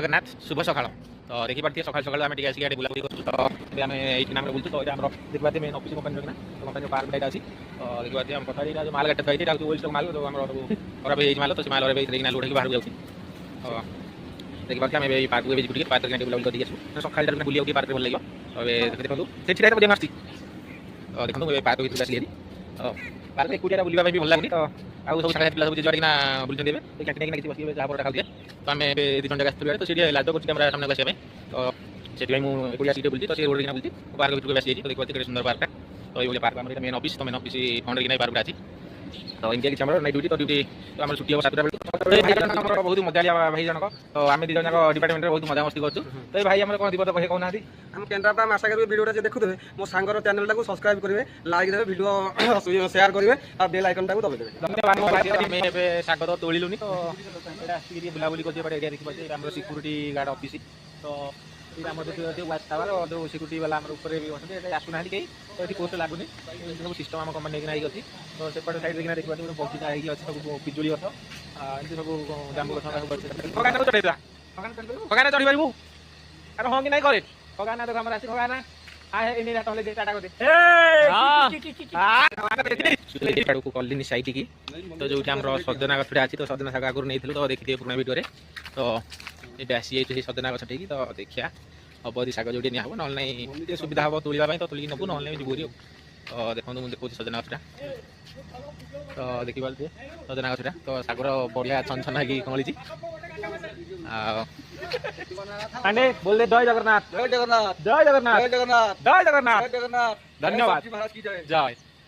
जगन्नाथ शुभ सकाळ तो देखि पार्टी सकाळ सकाळ आमे टिके आसी गाडी बुलाबुली करछु तो आमे एठी नाम बुलछु तो एटा हमर देखबाते मेन ऑफिस कंपनी रखना तो कंपनी पार्क डाइट आसी देखबाते हम कथा जो माल गाटा थाइते डाकु ओइल माल तो हमर खराब हे माल तो से माल रे देखिना लोड के बाहर जाउछि देखबाते आमे पार्क वे टिके पार्क गाडी बुलाबुली कर दियछु सकाळ टाइम बुलियो की पार्क रे भल लागियो अबे देखंतु से छिटा मजे मस्ती देखंतु पार्क भीतर आसी हेरी पार्क एकुटिया बुलिबा भी भल लागनी तो आउ सब सारा पिला सब जे जडिना बुलचन देबे ए कैंटीन के किछि बसिबे जा पर खाउ दिए तो आमे दी जन जगह आस्तु तो सीडी लाडो करछि हमरा सामने गसे तो सेठी मु एकुटिया सीडी बुलछि तो से रोड रे बुलछि पार्क भीतर बसि तो देखो केते सुंदर पार्क तो ये पार्क हमर मेन ऑफिस तो मेन ऑफिस फाउंडर की पार्क अछि तो इंडिया की हमर नाइट ड्यूटी तो ड्यूटी तो हमर छुट्टी हो 7 बजे भाई जन हमर बहुत मजालिया भाई जनक तो आमे दी जन डिपार्टमेंट रे बहुत मजा मस्ती करछु तो भाई हमर कोन दिबो तो कहे कहू नादी हम केन्द्रापड़ा हम आशा करिवे वीडियोटा जे देखुथबे मो सांगर चैनल टाको सब्सक्राइब करिवे लाइक देबे वीडियो शेयर करिवे आ बेल आइकन टाको दबाइ देबे धन्यवाद मैं एबे सागर तोलिलुनी तो एटा आसी बुलाबुली कर जे एरिया देखि पाछे हमर सिक्युरिटी गार्ड ऑफिस तो ये हमर देखि वाच टावर और जो सिक्युरिटी वाला हमर ऊपर भी होते एटा आसु नाही के तो एठी पोस्ट लागुनी सब सिस्टम हम कंपनी के नाही अछि तो सेपट साइड देखिना देखि पाछे बहुत आइ अछि सब पिजुली गछ एंती सब जांबू गछ खगाना चढ़ैला खगाना चढ़ी पारिबु अरे हो कि नाही करे खगाना तो हमरा आसी खगाना आए इने रात होले टाटा को दे हां को कॉलिनी साइट की तो जो हमर सजना गछडा अछि तो सजना साग आगुर नेथिलु तो देखिथिए पुराना वीडियो रे तो एटा आसी एठी सजना गछ ठेकी तो देखिया हबदी साग जोडी नि हबो नल नै सुविधा हबो तुलिबा पई तो तुली नबु नल नै जिबुरी तो देखंतु मु देखौ सजना गछडा तो देखि बालते सजना गछडा तो सागर बढ़िया छन की कमलिची आने बोल दे जय जगन्नाथ जय जगन्नाथ जय जगन्नाथ जय जगन्नाथ जय जगन्नाथ धन्यवाद जय